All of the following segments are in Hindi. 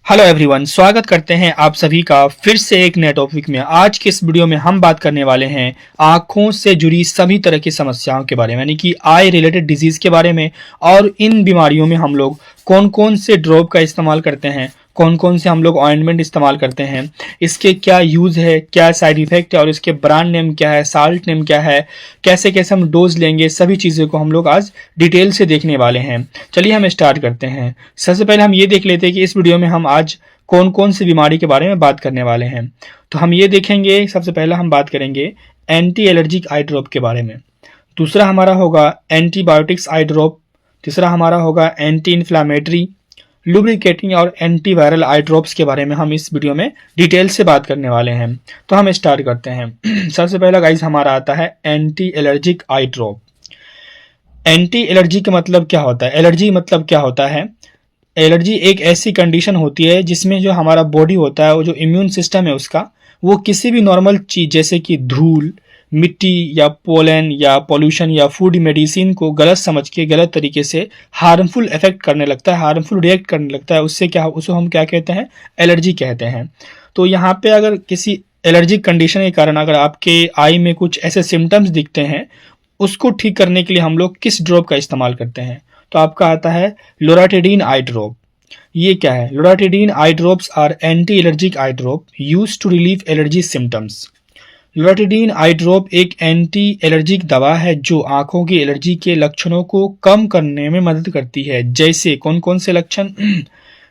हेलो एवरीवन, स्वागत करते हैं आप सभी का फिर से एक नए टॉपिक में। आज के इस वीडियो में हम बात करने वाले हैं आंखों से जुड़ी सभी तरह की समस्याओं के बारे में, यानी कि आई रिलेटेड डिजीज के बारे में। और इन बीमारियों में हम लोग कौन कौन से ड्रॉप का इस्तेमाल करते हैं, कौन कौन से हम लोग ऑइंटमेंट इस्तेमाल करते हैं, इसके क्या यूज़ है, क्या साइड इफेक्ट है और इसके ब्रांड नेम क्या है, साल्ट नेम क्या है, कैसे कैसे हम डोज लेंगे, सभी चीज़ों को हम लोग आज डिटेल से देखने वाले हैं। चलिए हम स्टार्ट करते हैं। सबसे पहले हम ये देख लेते हैं कि इस वीडियो में हम आज कौन कौन सी बीमारी के बारे में बात करने वाले हैं। तो हम ये देखेंगे, सबसे पहले हम बात करेंगे एंटी एलर्जिक आई ड्रॉप के बारे में। दूसरा हमारा होगा एंटीबायोटिक्स आई ड्रॉप। तीसरा हमारा होगा एंटी इन्फ्लामेटरी, लुब्रिकेटिंग और एंटीवायरल आई ड्रॉप्स के बारे में हम इस वीडियो में डिटेल से बात करने वाले हैं। तो हम स्टार्ट करते हैं। सबसे पहला गाइस हमारा आता है anti allergic eye drop. Anti allergy का मतलब क्या होता है? एलर्जी मतलब क्या होता है? एलर्जी एक ऐसी कंडीशन होती है जिसमें जो हमारा बॉडी होता है, वो जो इम्यून सिस्टम है उसका, वो किसी भी नॉर्मल चीज़ जैसे कि धूल, मिट्टी या पोलन या पोल्यूशन या फूड मेडिसिन को गलत समझ के गलत तरीके से हार्मफुल इफेक्ट करने लगता है, हार्मफुल रिएक्ट करने लगता है। उससे क्या, उसको हम क्या कहते हैं? एलर्जी कहते हैं। तो यहाँ पे अगर किसी एलर्जिक कंडीशन के कारण अगर आपके आई में कुछ ऐसे सिम्टम्स दिखते हैं, उसको ठीक करने के लिए हम लोग किस ड्रॉप का इस्तेमाल करते हैं? तो आपका आता है लोराटिडीन आई ड्रॉप। ये क्या है? Loratadine eye drops are anti allergic eye drop used to relieve allergy symptoms. Loratadine eye drop एक एंटी एलर्जिक दवा है जो आंखों की एलर्जी के लक्षणों को कम करने में मदद करती है। जैसे कौन कौन से लक्षण?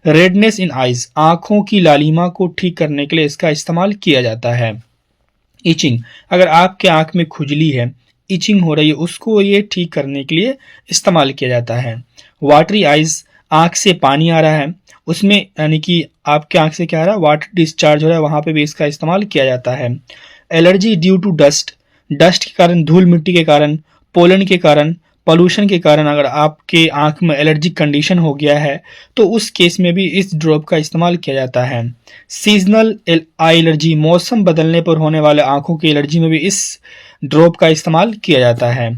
रेडनेस इन आइज, आंखों की लालिमा को ठीक करने के लिए इसका इस्तेमाल किया जाता है। इचिंग, अगर आपके आंख में खुजली है, इचिंग हो रही है, उसको ये ठीक करने के लिए इस्तेमाल किया जाता है। वाटरी आइज, आंख से पानी आ रहा है, उसमें यानी कि आपके आंख से क्या आ रहा है? वाटर डिस्चार्ज हो रहा है, वहां पे भी इसका इस्तेमाल किया जाता है। Allergy due to dust, dust के कारण, धूल मिट्टी के कारण, पोलन के कारण, पोल्यूशन के कारण अगर आपके आंख में एलर्जिक कंडीशन हो गया है तो उस केस में भी इस ड्रॉप का इस्तेमाल किया जाता है। सीजनल आई एलर्जी, मौसम बदलने पर होने वाले आंखों की एलर्जी में भी इस ड्रॉप का इस्तेमाल किया जाता है।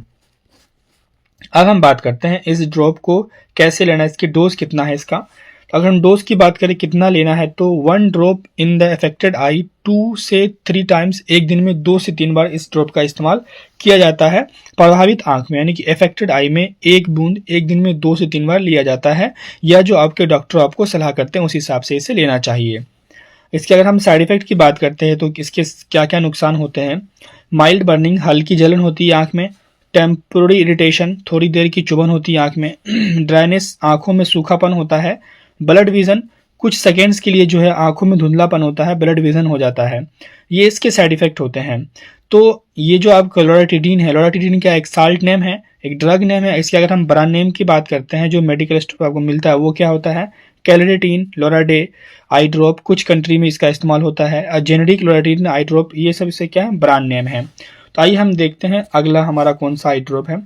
अब हम बात करते हैं इस ड्रॉप को कैसे लेना है, इसकी डोज कितना है इसका। तो अगर हम डोज की बात करें कितना लेना है, तो 1 ड्रॉप इन द अफेक्टेड आई 2 से 3 टाइम्स, एक दिन में 2 से 3 बार इस ड्रॉप का इस्तेमाल किया जाता है प्रभावित आंख में, यानी कि अफेक्टेड आई में एक बूंद एक दिन में 2 से 3 बार लिया जाता है, या जो आपके डॉक्टर आपको सलाह करते हैं उस हिसाब से इसे लेना चाहिए। इसके अगर हम साइड इफेक्ट की बात करते हैं तो इसके क्या क्या नुकसान होते हैं? माइल्ड बर्निंग, हल्की जलन होती है आंख में। टेम्पोररी इरिटेशन, थोड़ी देर की चुभन होती है आंख में। ड्राइनेस, आंखों में सूखापन होता है। ब्लड विजन, कुछ सेकेंड्स के लिए जो है आंखों में धुंधलापन होता है, ब्लड विजन हो जाता है। ये इसके साइड इफेक्ट होते हैं। तो ये जो आपका लोराटिडीन है, लोराटिडीन क्या एक साल्ट नेम है, एक ड्रग नेम है। इसके अगर हम ब्रांड नेम की बात करते हैं जो मेडिकल स्टोर पर आपको मिलता है, वो क्या होता है? कैलोरेटिन लोराडे आई ड्रॉप। कुछ कंट्री में इसका इस्तेमाल होता है। जेनेरिक लोराटिडीन आई ड्रॉप, ये सब इससे क्या है? ब्रांड नेम है। तो आइए हम देखते हैं अगला हमारा कौन सा आई ड्रॉप है।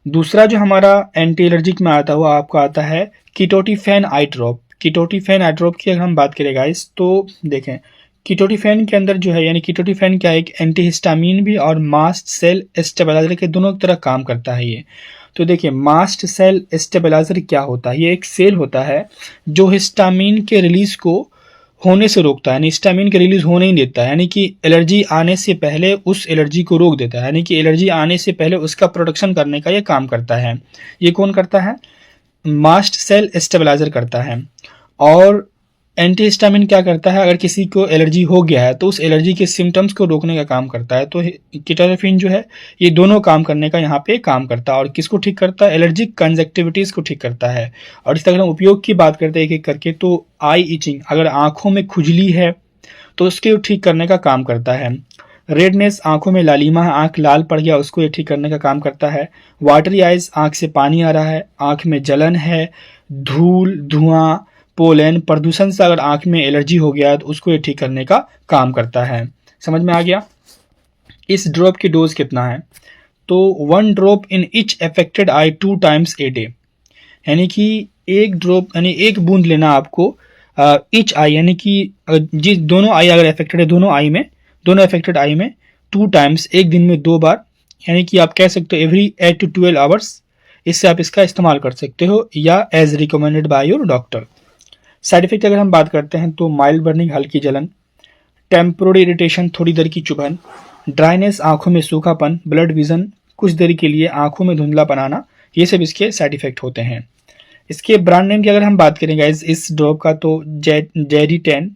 दूसरा जो हमारा एंटी एलर्जिक में आता है वो आपका आता है कीटोटिफेन आई ड्रॉप। कीटोटिफेन आई ड्रॉप की अगर हम बात करें गाइस, तो देखें कीटोटिफेन के अंदर जो है, यानी कीटोटिफेन क्या है? एक एंटीहिस्टामिन भी और मास्ट सेल स्टेबलाइजर के दोनों की तरह काम करता है ये। तो देखिए, मास्ट सेल स्टेबलाइजर क्या होता है? ये एक सेल होता है जो हिस्टामिन के रिलीज को होने से रोकता है, यानी हिस्टामिन के रिलीज होने नहीं देता है, यानी कि एलर्जी आने से पहले उस एलर्जी को रोक देता है, यानी कि एलर्जी आने से पहले उसका प्रोडक्शन करने का ये काम करता है। ये कौन करता है? मास्ट सेल स्टेबलाइजर करता है। और एंटीहिस्टामिन क्या करता है? अगर किसी को एलर्जी हो गया है तो उस एलर्जी के सिम्टम्स को रोकने का काम करता है। तो कीटोटिफेन जो है ये दोनों काम करने का यहाँ पे काम करता है। और किसको ठीक करता है? एलर्जिक कंजक्टिविटीज को ठीक करता है। और इस तरह हम उपयोग की बात करते हैं एक एक करके, तो आई इचिंग, अगर आंखों में खुजली है तो उसके ठीक करने का काम करता है। रेडनेस, आंखों में लालिमा है, आंख लाल पड़ गया, उसको ये ठीक करने का काम करता है। वाटरी आइज, आंख से पानी आ रहा है, आंख में जलन है। धूल, धुआं, पोलन, प्रदूषण से अगर आंख में एलर्जी हो गया है तो उसको ये ठीक करने का काम करता है। समझ में आ गया? इस ड्रॉप की डोज कितना है? तो 1 drop in each affected I 2 times a day, यानी कि एक ड्रॉप यानी एक बूंद लेना आपको ईच आई, यानी कि जिस दोनों आई अगर अफेक्टेड है, दोनों अफेक्टेड आई में 2 टाइम्स, एक दिन में 2 बार, यानी कि आप कह सकते हो एवरी 8 to 12 आवर्स इससे आप इसका इस्तेमाल कर सकते हो, या as recommended by your doctor. Side effect अगर हम बात करते हैं तो माइल्ड बर्निंग हल्की जलन, टेम्पोररी इरिटेशन थोड़ी देर की चुभन, ड्राइनेस आंखों में सूखापन, ब्लड विजन कुछ देर के लिए आंखों में धुंधलापन आना, ये सब इसके साइड इफेक्ट होते हैं। इसके ब्रांड नेम की अगर हम बात करें गाइस इस ड्रॉप का तो जेरी10,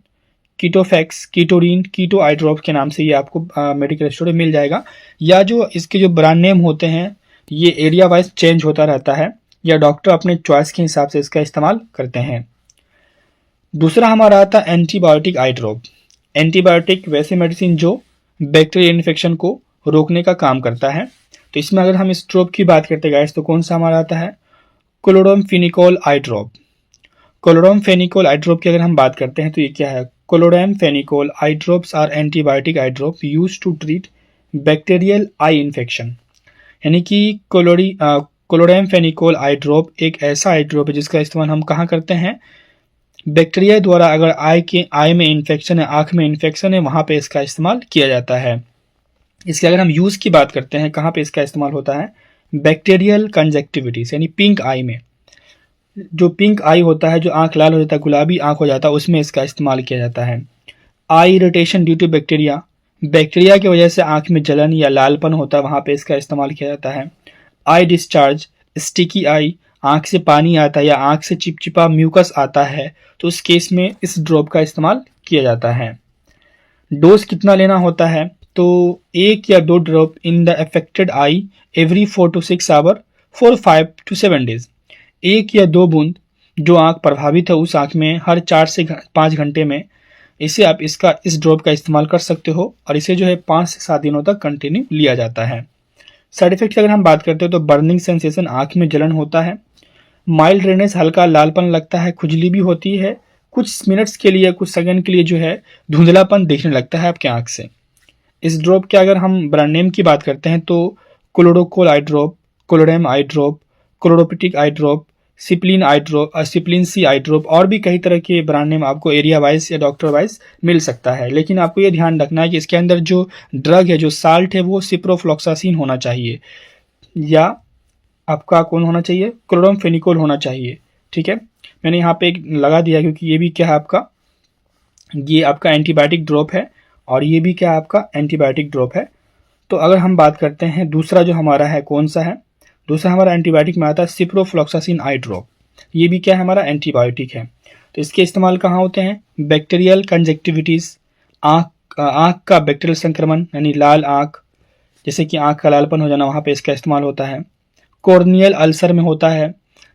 कीटोफैक्स, कीटोरिन, कीटो आई ड्रॉप के नाम से ये आपको मेडिकल स्टोर में मिल जाएगा। या जो इसके जो ब्रांड नेम होते हैं ये एरिया वाइज चेंज होता रहता है या डॉक्टर अपने चॉइस के हिसाब से इसका इस्तेमाल करते हैं। दूसरा हमारा आता है एंटीबायोटिक आई ड्रॉप। एंटीबायोटिक वैसे मेडिसिन जो बैक्टीरियल इन्फेक्शन को रोकने का काम करता है। तो इसमें अगर हम इस ड्रॉप की बात करते हैं गाइस तो कौन सा हमारा आता है क्लोरामफेनिकोल आई ड्रॉप। क्लोरामफेनिकोल आई ड्रॉप की अगर हम बात करते हैं तो ये क्या है, chloramphenicol eye drops are antibiotic eye drop used to treat bacterial eye infection. यानी कि क्लोरामफेनिकोल आई ड्रॉप एक ऐसा आई ड्रॉप है जिसका इस्तेमाल हम कहाँ करते हैं, बैक्टीरिया द्वारा अगर आई में इन्फेक्शन है, आँख में इन्फेक्शन है, वहाँ पे इसका इस्तेमाल किया जाता है। इसके अगर हम यूज़ की बात करते हैं कहाँ पे इसका इस्तेमाल होता है, बैक्टीरियल कंजक्टिविटीज यानी पिंक आई में। जो पिंक आई होता है, जो आँख लाल हो जाता है, गुलाबी आँख हो जाता है, उसमें इसका इस्तेमाल किया जाता है। Eye irritation due to bacteria, bacteria की वजह से आँख में जलन या लालपन होता है, वहाँ पे इसका इस्तेमाल किया जाता है। आई डिस्चार्ज, स्टिकी आई, आँख से पानी आता है या आँख से चिपचिपा म्यूकस आता है, तो उस केस में इस ड्रॉप का इस्तेमाल किया जाता है। डोज कितना लेना होता है, तो 1 या 2 drop in the affected I every 4 to 6 hour for 5 to 7 days. 1 या 2 बूंद जो आँख प्रभावित है उस आँख में हर 4 से 5 घंटे में, इसे आप इस ड्रॉप का इस्तेमाल कर सकते हो और इसे जो है 5 से 7 दिनों तक कंटिन्यू लिया जाता है। साइड इफेक्ट की अगर हम बात करते हो तो बर्निंग सेंसेशन, आँख में जलन होता है, माइल्ड रेडनेस हल्का लालपन लगता है, खुजली भी होती है, कुछ मिनट्स के लिए कुछ सेकंड के लिए जो है धुंधलापन दिखने लगता है आपके आँख से। इस ड्रॉप के अगर हम ब्रांड नेम की बात करते हैं तो क्लोरोकोल आई ड्रॉप, क्लोरेम आई ड्रॉप, क्लोरोपिटिक आई ड्रॉप, सिप्लिन आई ड्रॉप, सिप्लिन सी आई ड्रॉप और भी कई तरह के ब्रांड नेम आपको एरिया वाइज या डॉक्टर वाइज मिल सकता है। लेकिन आपको ये ध्यान रखना है कि इसके अंदर जो ड्रग है, जो साल्ट है, वो सिप्रोफ्लॉक्सासिन होना चाहिए या आपका कौन होना चाहिए, क्लोरामफेनिकोल होना चाहिए। ठीक है, मैंने यहाँ पे एक लगा दिया क्योंकि ये भी क्या है आपका, ये आपका एंटीबायोटिक ड्रॉप है और ये भी क्या आपका एंटीबायोटिक ड्रॉप है। तो अगर हम बात करते हैं दूसरा जो हमारा है कौन सा है, दूसरा हमारा एंटीबायोटिक में आता है सिप्रोफ्लॉक्सासिन आई ड्रॉप। ये भी क्या है हमारा एंटीबायोटिक है। तो इसके इस्तेमाल कहाँ होते हैं, बैक्टीरियल कंजक्टिविटीज़, आँख का बैक्टीरियल संक्रमण यानी लाल आँख, जैसे कि आँख का लालपन हो जाना, वहाँ पे इसका इस्तेमाल होता है। कॉर्नियल अल्सर में होता है,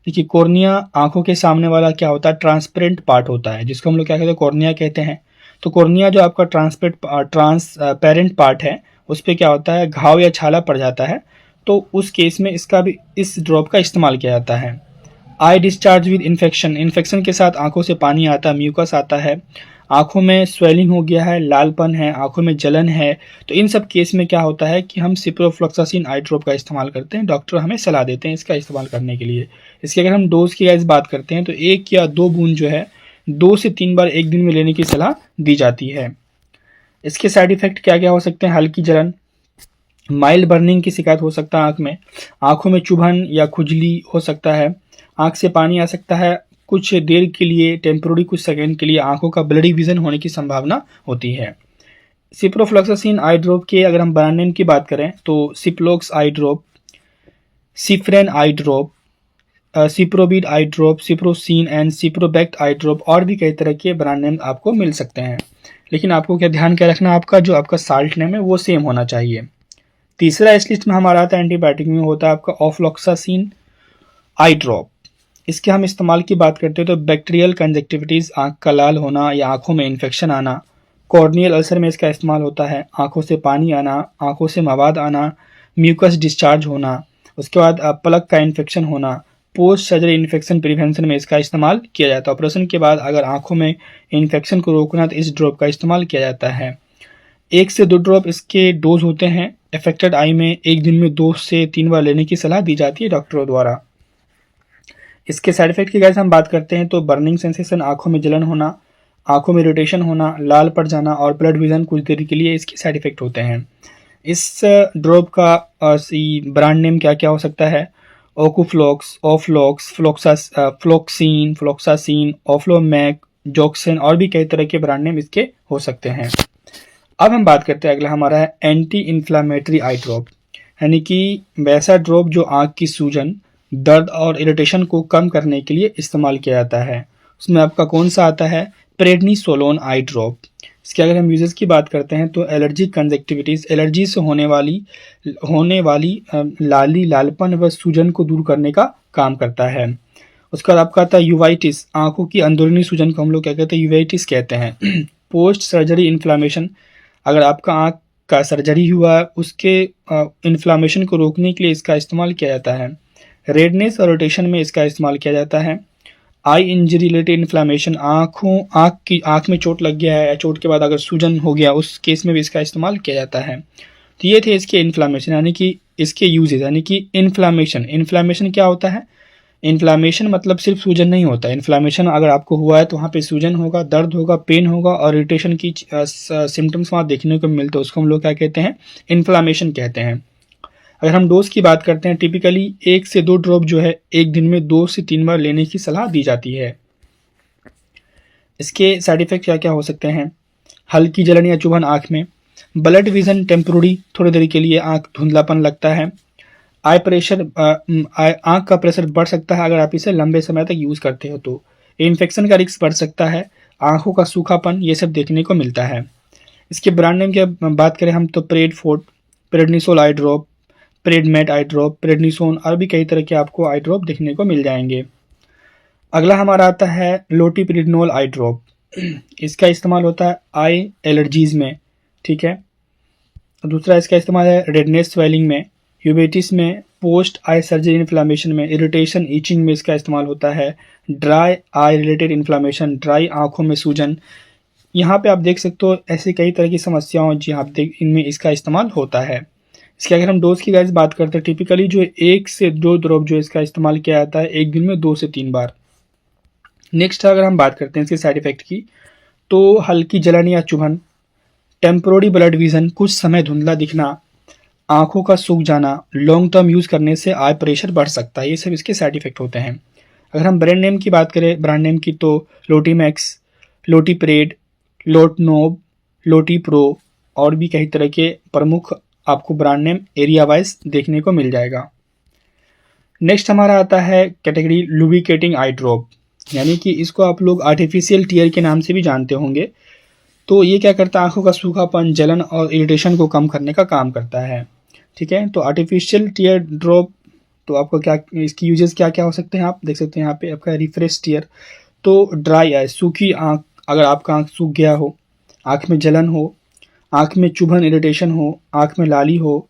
देखिए कॉर्निया आँखों के सामने वाला क्या होता है, ट्रांसपेरेंट पार्ट होता है जिसको हम लोग क्या कहते हैं, कॉर्निया कहते हैं। तो कॉर्निया जो आपका ट्रांसपेरेंट पार्ट है उस पर क्या होता है, घाव या छाला पड़ जाता है, तो उस केस में इसका भी इस ड्रॉप का इस्तेमाल किया जाता है। आई डिस्चार्ज विद इन्फेक्शन, इन्फेक्शन के साथ आंखों से पानी आता है, म्यूकस आता है, आंखों में स्वेलिंग हो गया है, लालपन है, आंखों में जलन है, तो इन सब केस में क्या होता है कि हम सिप्रोफ्लॉक्सासिन आई ड्रॉप का इस्तेमाल करते हैं। डॉक्टर हमें सलाह देते हैं इसका इस्तेमाल करने के लिए। इसकी अगर हम डोज की गाइस बात करते हैं तो 1 या 2 बूंद जो है 2 से 3 बार एक दिन में लेने की सलाह दी जाती है। इसके साइड इफेक्ट क्या क्या हो सकते हैं, हल्की जलन, माइल्ड बर्निंग की शिकायत हो सकता है आँख में, आँखों में चुभन या खुजली हो सकता है, आँख से पानी आ सकता है, कुछ देर के लिए टेम्पोररी कुछ सेकंड के लिए आँखों का ब्लडी विजन होने की संभावना होती है। सिप्रोफ्लॉक्सासिन आई ड्रॉप के अगर हम ब्रांड नेम की बात करें तो Ciplox eye drop, Cifran eye drop, Ciprobid eye drop, Ciprocin and Ciprobact eye drop और भी कई तरह के ब्रांड नेम आपको मिल सकते हैं। लेकिन आपको क्या ध्यान क्या रखना, आपका जो आपका साल्ट नेम है वो सेम होना चाहिए। तीसरा इस लिस्ट में हमारा आता है एंटीबायोटिक में होता है आपका ऑफ्लॉक्सासिन आई ड्रॉप। इसके हम इस्तेमाल की बात करते हैं तो बैक्टीरियल कंजक्टिविटीज़, आँख का लाल होना या आँखों में इन्फेक्शन आना, कॉर्नियल अल्सर में इसका इस्तेमाल होता है, आँखों से पानी आना, आँखों से मवाद आना, म्यूकस डिस्चार्ज होना, उसके बाद पलक का इन्फेक्शन होना, पोस्ट सर्जरी इन्फेक्शन प्रिवेंशन में इसका इस्तेमाल किया जाता है। ऑपरेशन के बाद अगर आँखों में इन्फेक्शन को रोकना तो इस ड्रॉप का इस्तेमाल किया जाता है। 1 से 2 ड्रॉप इसके डोज होते हैं। अफेक्टेड आई में एक दिन में 2 से 3 बार लेने की सलाह दी जाती है डॉक्टरों द्वारा। इसके साइड इफेक्ट की गाइस हम बात करते हैं तो बर्निंग सेंसेशन, आंखों में जलन होना, आंखों में इरिटेशन होना, लाल पड़ जाना और ब्लड विजन कुछ देर के लिए इसके साइड इफेक्ट होते हैं। इस ड्रॉप का ब्रांड नेम क्या क्या हो सकता है, ओकुफ्लॉक्स, ओफ्लॉक्स, फ्लोक्सासिन, ऑफ्लोमैक, जॉक्सन और भी कई तरह के ब्रांड नेम इसके हो सकते हैं। अब हम बात करते हैं, अगला हमारा है एंटी इन्फ्लामेटरी आई ड्रॉप, यानी कि वैसा ड्रॉप जो आँख की सूजन, दर्द और इरिटेशन को कम करने के लिए इस्तेमाल किया जाता है। उसमें आपका कौन सा आता है, प्रेडनिसोलोन आई ड्रॉप। इसके अगर हम यूजेस की बात करते हैं तो एलर्जिक कंजक्टिविटीज, एलर्जी से होने वाली लाली, लालपन व सूजन को दूर करने का काम करता है। उसके बाद आपका आता है यूवाइटिस, आंखों की अंदरूनी सूजन को हम लोग क्या कहते हैं, यूवाइटिस कहते हैं। पोस्ट सर्जरी इन्फ्लामेशन, अगर आपका आंख का सर्जरी हुआ है उसके इन्फ्लामेशन को रोकने के लिए इसका इस्तेमाल किया जाता है। रेडनेस और इरिटेशन में इसका इस्तेमाल किया जाता है। आई इंजरी रिलेटेड इन्फ्लामेशन, आँख में चोट लग गया है या चोट के बाद अगर सूजन हो गया, उस केस में भी इसका इस्तेमाल किया जाता है। तो ये थे इसके इन्फ्लामेशन, यानी कि इसके यूजेस, यानी कि इन्फ्लामेशन क्या होता है, इन्फ्लामेशन मतलब सिर्फ सूजन नहीं होता। इन्फ्लामेशन अगर आपको हुआ है तो वहाँ पे सूजन होगा, दर्द होगा, पेन होगा और इरिटेशन की सिम्टम्स वहाँ देखने को मिलते हैं, उसको हम लोग क्या कहते हैं, इन्फ्लामेशन कहते हैं। अगर हम डोज की बात करते हैं, टिपिकली 1 से 2 ड्रॉप जो है एक दिन में 2 से 3 बार लेने की सलाह दी जाती है। इसके साइड इफेक्ट क्या क्या हो सकते हैं, हल्की जलन या चुभन आँख में, ब्लड विजन टेम्पोररी, थोड़ी देर के लिए आँख धुंधलापन लगता है, आई प्रेशर, आँख का प्रेशर बढ़ सकता है अगर आप इसे लंबे समय तक यूज़ करते हो तो, इन्फेक्शन का रिस्क बढ़ सकता है, आँखों का सूखापन, ये सब देखने को मिलता है। इसके ब्रांड नेम की बात करें हम तो प्रेडफोर्ट, प्रेडनिसोल आई ड्रॉप, प्रेडमेट आई ड्रॉप, प्रेडनिसोन और भी कई तरह के आपको आई ड्रॉप देखने को मिल जाएंगे। अगला हमारा आता है लोटिप्रिडनोल आई ड्रॉप। इसका इस्तेमाल होता है आई एलर्जीज में, ठीक है। दूसरा इसका इस्तेमाल है रेडनेस स्वेलिंग में, यूवेटिस में, पोस्ट आई सर्जरी इन्फ्लामेशन में, इरिटेशन ईचिंग में इसका इस्तेमाल होता है, dry I related inflammation, dry आँखों में सूजन। यहाँ पे आप देख सकते हो ऐसे कई तरह की समस्याओं जी आप देख इनमें इसका इस्तेमाल होता है। इसके अगर हम डोज की गाइस बात करते हैं, टिपिकली जो 1 से 2 ड्रॉप जो इसका इस्तेमाल किया जाता है एक दिन में 2 से 3 बार। नेक्स्ट अगर हम बात करते हैं इसके साइड इफेक्ट की, तो हल्की जलन या चुभन, टेम्पोररी ब्लड विजन, कुछ समय धुंधला दिखना, आंखों का सूख जाना, लॉन्ग टर्म यूज़ करने से आई प्रेशर बढ़ सकता है, ये सब इसके साइड इफेक्ट होते हैं। अगर हम ब्रांड नेम की बात करें, ब्रांड नेम की तो लोटीमैक्स, लोटीप्रेड, लोटनोब, लोटीप्रो और भी कई तरह के प्रमुख आपको ब्रांड नेम एरिया वाइज देखने को मिल जाएगा। नेक्स्ट हमारा आता है कैटेगरी लुब्रिकेटिंग आई ड्रॉप, यानी कि इसको आप लोग आर्टिफिशियल टीयर के नाम से भी जानते होंगे। तो ये क्या करता है, आंखों का सूखापन, जलन और इरिटेशन को कम करने का काम करता है, ठीक है। तो आर्टिफिशियल टीयर ड्रॉप, तो आपको क्या इसकी यूजेस क्या क्या हो सकते हैं, आप देख सकते हैं यहाँ पे आपका रिफ्रेश टीयर, तो ड्राई आई, सूखी आँख, अगर आपका आँख सूख गया हो, आँख में जलन हो, आँख में चुभन इरिटेशन हो, आँख में लाली हो,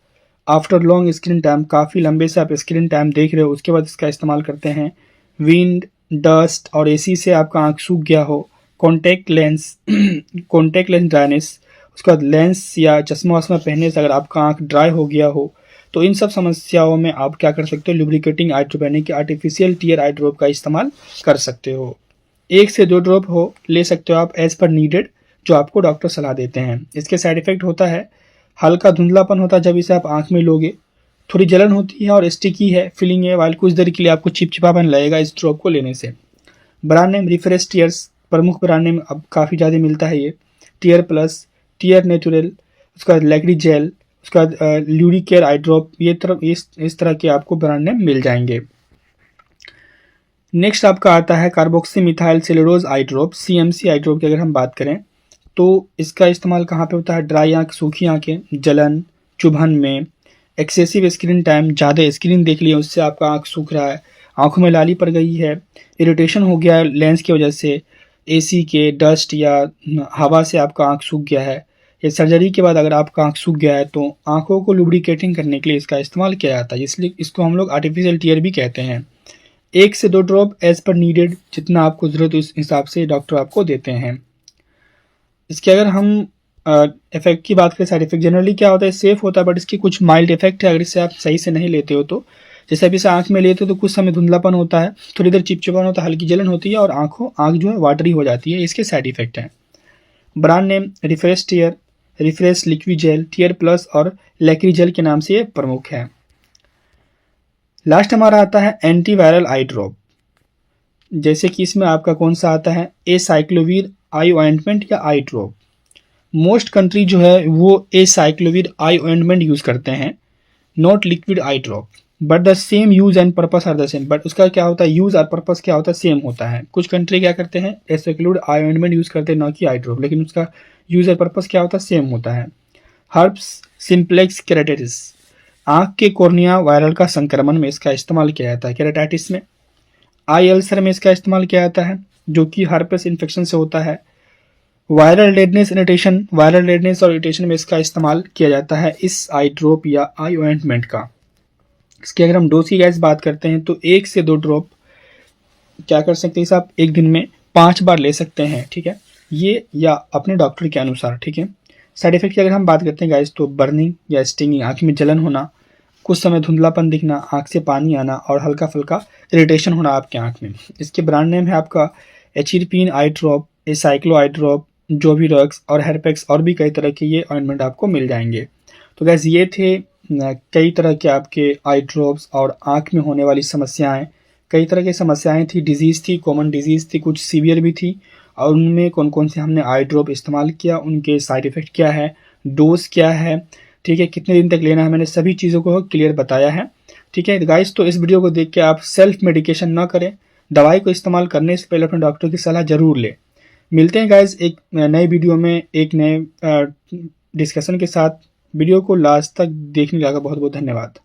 आफ्टर लॉन्ग स्क्रीन टाइम, काफ़ी लंबे से आप स्क्रीन टाइम देख रहे हो उसके बाद इसका इस्तेमाल करते हैं, विंड, डस्ट और एसी से आपका आँख सूख गया हो, कॉन्टैक्ट लेंस ड्राइनेस, उसके बाद लेंस या चश्मा वश्मा पहनने से अगर आपका आँख ड्राई हो गया हो, तो इन सब समस्याओं में आप क्या कर सकते हो, लुब्रिकेटिंग आई ड्रॉप यानी कि आर्टिफिशियल टीयर आई ड्रॉप का इस्तेमाल कर सकते हो। 1 से 2 ड्रॉप हो ले सकते हो आप एज पर नीडेड, जो आपको डॉक्टर सलाह देते हैं। इसके साइड इफेक्ट होता है, हल्का धुंधलापन होता है जब इसे आप आँख में लोगे, थोड़ी जलन होती है और स्टिकी है फीलिंग है, वाइल कुछ देर के लिए आपको चिपचिपापन लगेगा इस ड्रॉप को लेने से। ब्रांड नेम रिफ्रेश टीयर्स, प्रमुख ब्रांड नेम अब काफ़ी ज़्यादा मिलता है ये, टीयर प्लस, टीयर नेचुरल, उसका बाद लैक्री जेल, उसका बाद ल्यूरिकेयर आई ड्रॉप, ये इस तरह के आपको ब्रांड नेम मिल जाएंगे। नेक्स्ट आपका आता है कार्बोक्सी मिथाइल सेलुलोज आई ड्रॉप, CMC आई ड्रॉप की अगर हम बात करें तो इसका इस्तेमाल कहाँ पे होता है, ड्राई आँख, सूखी आँखें, जलन, चुभन में, एक्सेसिव स्क्रीन टाइम, ज़्यादा स्क्रीन देख लिया उससे आपका आँख सूख रहा है, आँखों में लाली पड़ गई है, इरिटेशन हो गया है लेंस की वजह से, एसी के डस्ट या हवा से आपका आँख सूख गया है, या सर्जरी के बाद अगर आपका आँख सूख गया है तो आँखों को लुब्रिकेटिंग करने के लिए इसका इस्तेमाल किया जाता है, इसलिए इसको हम लोग आर्टिफिशियल टीयर भी कहते हैं। 1 से 2 ड्रॉप एज पर नीडेड, जितना आपको ज़रूरत हो उस हिसाब से डॉक्टर आपको देते हैं। इसके अगर हम इफेक्ट की बात करें, साइड इफेक्ट जनरली क्या होता है, सेफ होता है बट इसकी कुछ माइल्ड इफेक्ट है अगर इसे आप सही से नहीं लेते हो तो। जैसे अभी इसे आँख में लेते हो तो कुछ समय धुंधलापन होता है, थोड़ी देर चिपचिपापन होता है, हल्की जलन होती है और आँख जो है वाटरी हो जाती है, इसके साइड इफेक्ट हैं। Brand name refresh tear, refresh liquid gel, tear plus और लैक्री जेल के नाम से ये प्रमुख है। लास्ट हमारा आता है एंटीवायरल आई ड्रॉप। जैसे कि इसमें आपका कौन सा आता है, एसाइक्लोविर आई ऑइंटमेंट या आई ड्रॉप। मोस्ट कंट्री जो है वो एसाइक्लोविर आई ऑइंटमेंट यूज़ करते हैं, not liquid eye drop, but the same use and purpose are the same. But उसका क्या होता है, यूज और पर्पस क्या होता है, सेम होता है। कुछ कंट्री क्या करते हैं, एसाइक्लोविर आई ऑइंटमेंट यूज़ करते हैं, ना कि आई ड्रॉप, लेकिन उसका यूज और पर्पस क्या होता है, सेम होता है। हर्ब्स सिंप्लेक्स केराटिटिस, आँख के कॉर्निया वायरल का संक्रमण में इसका इस्तेमाल किया जाता है, केराटाइटिस में। आई अल्सर में इसका इस्तेमाल किया जाता है, जो कि हर्पेस इन्फेक्शन से होता है। Viral redness irritation, viral redness और इरिटेशन में इसका इस्तेमाल किया जाता है इस आई ड्रॉप या आई ऑइंटमेंट का। इसकी अगर हम डोज की गैस बात करते हैं तो 1 से 2 ड्रॉप क्या कर सकते हैं आप एक दिन में 5 बार ले सकते हैं, ठीक है, ये या अपने डॉक्टर के अनुसार, ठीक है। साइड इफेक्ट की अगर हम बात करते हैं गाइस तो बर्निंग या स्टिंगिंग, आँख में जलन होना, कुछ समय धुंधलापन दिखना, आँख से पानी आना और हल्का फुल्का इरिटेशन होना आपके आँख में। इसके ब्रांड नेम है आपका एचिरपिन आई ड्रॉप, एसाइक्लो आई ड्रॉप, जोविरॉक्स और हेरपेक्स, और भी कई तरह के ये ऑइंटमेंट आपको मिल जाएंगे। तो गैस ये थे कई तरह के आपके आई ड्रॉप्स और आँख में होने वाली समस्याएं। कई तरह की समस्याएं थी, डिजीज़ थी, कॉमन डिजीज़ थी, कुछ सीवियर भी थी, और उनमें कौन कौन से हमने आई ड्रॉप इस्तेमाल किया, उनके साइड इफ़ेक्ट क्या है, डोज क्या है, ठीक है, कितने दिन तक लेना है, मैंने सभी चीज़ों को क्लियर बताया है, ठीक है गाइस। तो इस वीडियो को देख के आप सेल्फ मेडिकेशन ना करें, दवाई को इस्तेमाल करने से पहले अपने डॉक्टर की सलाह जरूर लें। मिलते हैं गाइस एक नए वीडियो में एक नए डिस्कशन के साथ। वीडियो को लास्ट तक देखने का बहुत बहुत धन्यवाद।